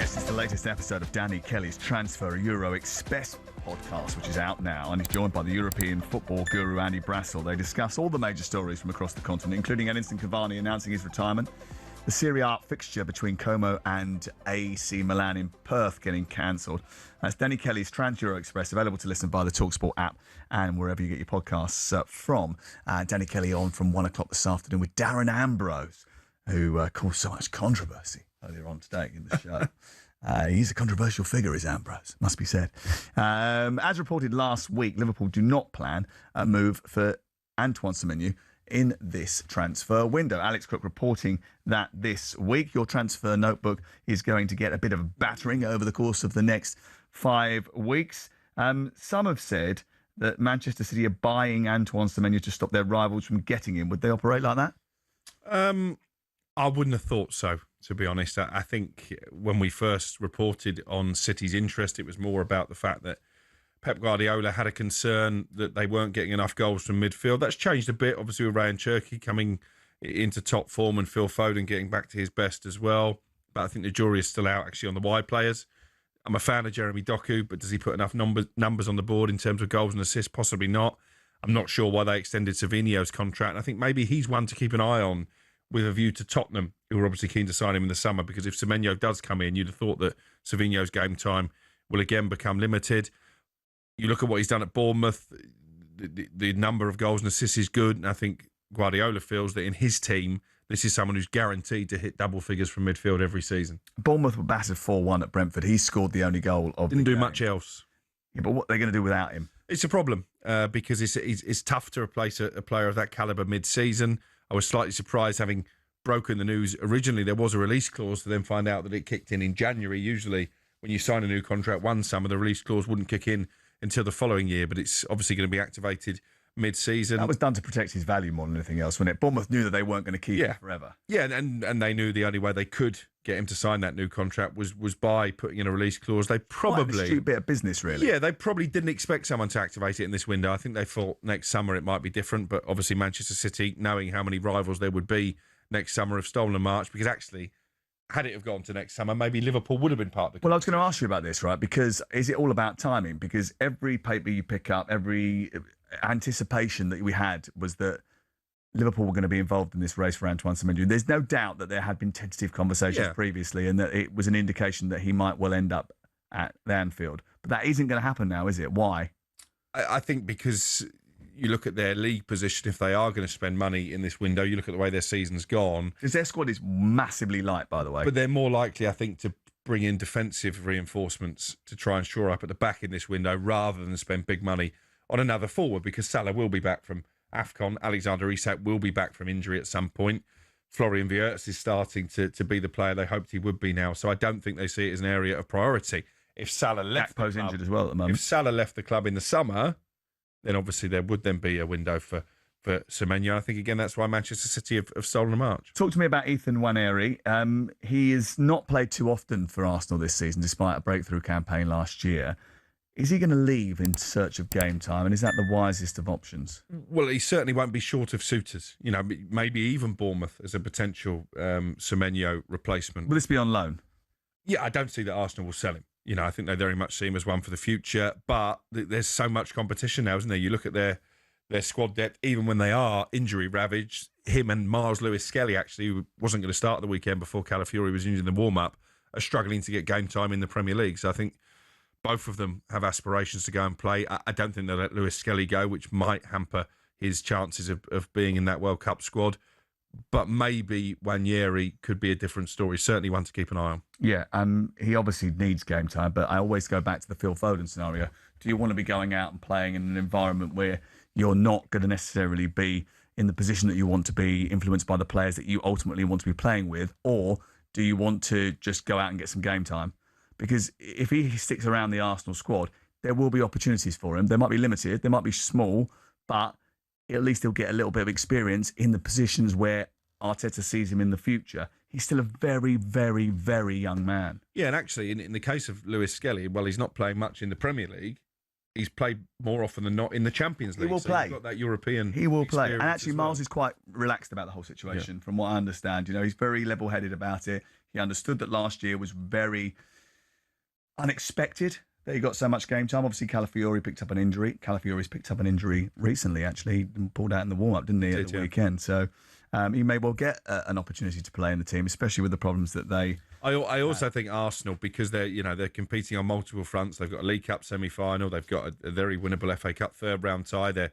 Yes, it's the latest episode of Danny Kelly's Transfer Euro Express podcast, which is out now, and he's joined by the European football guru Andy Brassel. They discuss all the major stories from across the continent, including Edinson Cavani announcing his retirement, the Serie A fixture between Como and AC Milan in Perth getting cancelled. That's Danny Kelly's Trans Euro Express, available to listen via the talkSPORT app and wherever you get your podcasts from. Danny Kelly on from 1 o'clock this afternoon with Darren Ambrose, who caused so much controversy earlier on today in the show. He's a controversial figure, is Ambrose, must be said. As reported last week, Liverpool do not plan a move for Antoine Semenyo in this transfer window. Alex Crook reporting that this week. Your transfer notebook is going to get a bit of a battering over the course of the next 5 weeks. Some have said that Manchester City are buying Antoine Semenyo to stop their rivals from getting him. Would they operate like that? I wouldn't have thought so, to be honest. I think when we first reported on City's interest, it was more about the fact that Pep Guardiola had a concern that they weren't getting enough goals from midfield. That's changed a bit, obviously, with Ryan Cherki coming into top form and Phil Foden getting back to his best as well. But I think the jury is still out, actually, on the wide players. I'm a fan of Jeremy Doku, but does he put enough numbers on the board in terms of goals and assists? Possibly not. I'm not sure why they extended Savinho's contract. I think maybe he's one to keep an eye on with a view to Tottenham, who are obviously keen to sign him in the summer, because if Semenyo does come in, you'd have thought that Savinho's game time will again become limited. You look at what he's done at Bournemouth, the number of goals and assists is good, and I think Guardiola feels that in his team, this is someone who's guaranteed to hit double figures from midfield every season. Bournemouth were battered 4-1 at Brentford. He scored the only goal of Didn't the do game. much else. Yeah, but what are they going to do without him? It's a problem because it's tough to replace a player of that calibre mid-season. I was slightly surprised, having broken the news. Originally, there was a release clause to then find out that it kicked in January. Usually, when you sign a new contract one summer, the release clause wouldn't kick in until the following year, but it's obviously going to be activated mid-season. That was done to protect his value more than anything else, wasn't it? Bournemouth knew that they weren't going to keep him forever. Yeah, and they knew the only way they could get him to sign that new contract was by putting in a release clause. They probably... Quite an astute bit of business, really. Yeah, they probably didn't expect someone to activate it in this window. I think they thought next summer it might be different, but obviously Manchester City, knowing how many rivals there would be next summer, have stolen a march, because actually, had it have gone to next summer, maybe Liverpool would have been part of the... Well, I was going to ask you about this, right? Because is it all about timing? Because every paper you pick up, every anticipation that we had was that Liverpool were going to be involved in this race for Antoine Semenyo. There's no doubt that there had been tentative conversations previously, and that it was an indication that he might well end up at Anfield. But that isn't going to happen now, is it? Why? I think because you look at their league position, if they are going to spend money in this window, you look at the way their season's gone. Because their squad is massively light, by the way. But they're more likely, I think, to bring in defensive reinforcements to try and shore up at the back in this window, rather than spend big money on another forward, because Salah will be back from AFCON. Alexander Isak will be back from injury at some point. Florian Wirtz is starting to be the player they hoped he would be now. So I don't think they see it as an area of priority. If Salah left the club, injured as well at the moment. If Salah left the club in the summer, then obviously there would then be a window for Semenyo. I think, again, that's why Manchester City have stolen a march. Talk to me about Ethan Nwaneri. He has not played too often for Arsenal this season, despite a breakthrough campaign last year. Is he going to leave in search of game time, and is that the wisest of options? Well, he certainly won't be short of suitors. You know, maybe even Bournemouth as a potential Semenyo replacement. Will this be on loan? Yeah, I don't see that Arsenal will sell him. You know, I think they very much see him as one for the future. But there's so much competition now, isn't there? You look at their squad depth, even when they are injury ravaged. Him and Miles Lewis-Skelly, actually, who wasn't going to start the weekend before Calafiori was injured in the warm-up, are struggling to get game time in the Premier League. So I think both of them have aspirations to go and play. I don't think they'll let Lewis-Skelly go, which might hamper his chances of being in that World Cup squad. But maybe Nwaneri could be a different story. Certainly one to keep an eye on. Yeah, he obviously needs game time, but I always go back to the Phil Foden scenario. Do you want to be going out and playing in an environment where you're not going to necessarily be in the position that you want to be, influenced by the players that you ultimately want to be playing with? Or do you want to just go out and get some game time? Because if he sticks around the Arsenal squad, there will be opportunities for him. They might be limited, they might be small, but at least he'll get a little bit of experience in the positions where Arteta sees him in the future. He's still a very, very, very young man. Yeah, and actually, in the case of Lewis-Skelly, well, he's not playing much in the Premier League. He's played more often than not in the Champions League. He will play. He's got that European He will play. And experience actually, as well. Miles is quite relaxed about the whole situation, from what I understand. You know, he's very level-headed about it. He understood that last year was very unexpected that he got so much game time. Obviously, Calafiori picked up an injury. Calafiori's picked up an injury recently, actually, and pulled out in the warm-up, didn't he, at the weekend? So he may well get an opportunity to play in the team, especially with the problems that they... I also think Arsenal, because they're competing on multiple fronts. They've got a League Cup semi-final. They've got a very winnable FA Cup third-round tie. They're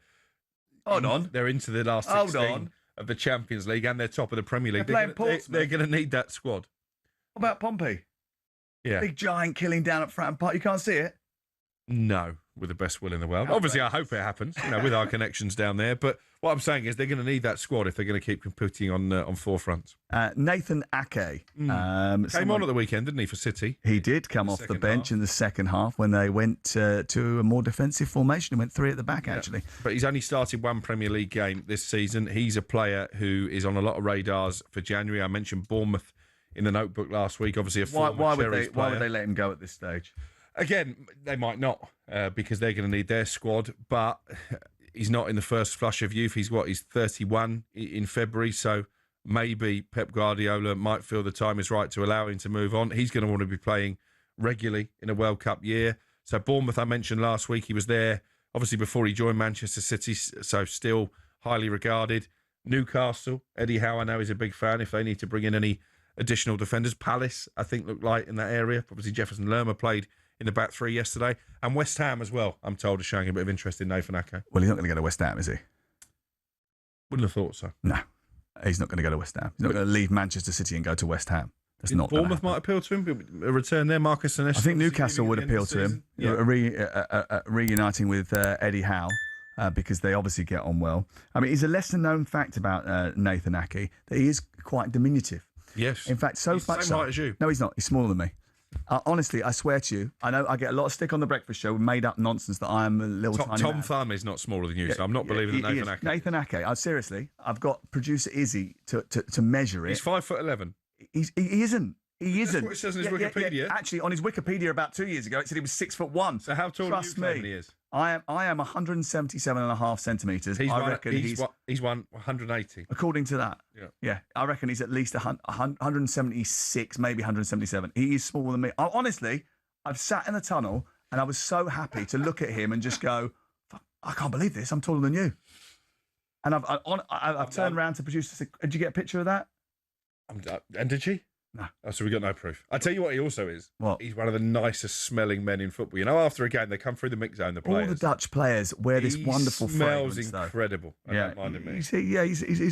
into the last 16 of the Champions League, and they're top of the Premier League. They're going to need that squad. What about Pompey? Yeah. Big giant killing down at Fratton Park. You can't see it? No, with the best will in the world. Obviously, I hope it happens, with our connections down there. But what I'm saying is they're going to need that squad if they're going to keep competing on four fronts. Nathan Ake came on at the weekend, didn't he, for City? He did come off the bench in the second half when they went to a more defensive formation. He went 3 at the back, actually. But he's only started 1 Premier League game this season. He's a player who is on a lot of radars for January. I mentioned Bournemouth in the notebook last week. Obviously, why would they let him go at this stage? Again, they might not because they're going to need their squad. But he's not in the first flush of youth. He's 31 in February, so maybe Pep Guardiola might feel the time is right to allow him to move on. He's going to want to be playing regularly in a World Cup year. So Bournemouth, I mentioned last week, he was there obviously before he joined Manchester City, so still highly regarded. Newcastle, Eddie Howe, I know, is a big fan. If they need to bring in any additional defenders, Palace, I think, looked light in that area. Obviously, Jefferson Lerma played in the back 3 yesterday. And West Ham as well, I'm told, is showing a bit of interest in Nathan Ake. Well, he's not going to go to West Ham, is he? Wouldn't have thought so. No, he's not going to go to West Ham. He's not going to leave Manchester City and go to West Ham. That's not Bournemouth might appeal to him. A return there, Marcus Senesi. I think Newcastle would appeal to him. Yeah. Reuniting with Eddie Howe. Because they obviously get on well. I mean, it's a lesser-known fact about Nathan Ake that he is quite diminutive. Yes. In fact, so he's much the same height as you. No, he's not. He's smaller than me. Honestly, I swear to you, I know I get a lot of stick on the breakfast show with made-up nonsense that I am a little tiny Tom man. Thumb is not smaller than you, so I'm not believing that Nathan Ake. Nathan Ake, seriously, I've got producer Izzy to measure it. He's 5'11". He isn't. He isn't. That's what it says on his Wikipedia. Yeah. Actually, on his Wikipedia about 2 years ago, it said he was 6'1". So how tall are you claiming he is? I am 177.5 centimetres. I reckon he's 180. According to that. Yeah. I reckon he's at least 176, maybe 177. He is smaller than me. Honestly, I've sat in the tunnel and I was so happy to look at him and just go, I can't believe this. I'm taller than you. And I've turned around to produce this. Did you get a picture of that? And did she? No. Oh, so we got no proof. I tell you what he also is. What? He's one of the nicest smelling men in football. After a game, they come through the mix zone, the players. All the Dutch players wear this wonderful fragrance. He smells incredible. I don't mind him. He's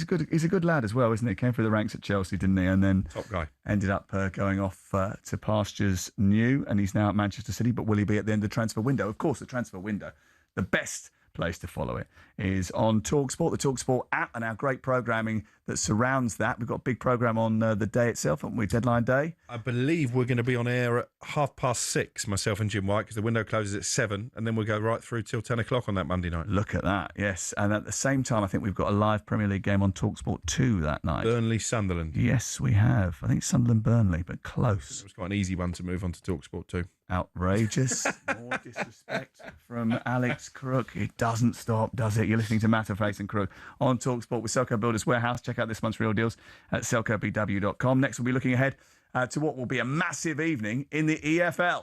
good. He's a good lad as well, isn't he? Came through the ranks at Chelsea, didn't he? And then top guy. Ended up going off to pastures new, and he's now at Manchester City. But will he be at the end of the transfer window? Of course, the transfer window, the best place to follow it is on talkSPORT, the talkSPORT app, and our great programming that surrounds that. We've got a big program on the day itself, haven't we? Deadline day. I believe we're going to be on air at 6:30, myself and Jim White, because the window closes at 7, and then we'll go right through till 10 o'clock on that Monday night. Look at that, yes. And at the same time, I think we've got a live Premier League game on talkSPORT 2 that night. Burnley-Sunderland. Yes, we have. I think Sunderland-Burnley, but close. It was quite an easy one to move on to talkSPORT 2. Outrageous. More disrespect from Alex Crook. It doesn't stop, does it? You're listening to Matterface and Crook on talkSPORT with Selco Builders Warehouse. Check out this month's real deals at selcobw.com. Next, we'll be looking ahead to what will be a massive evening in the EFL.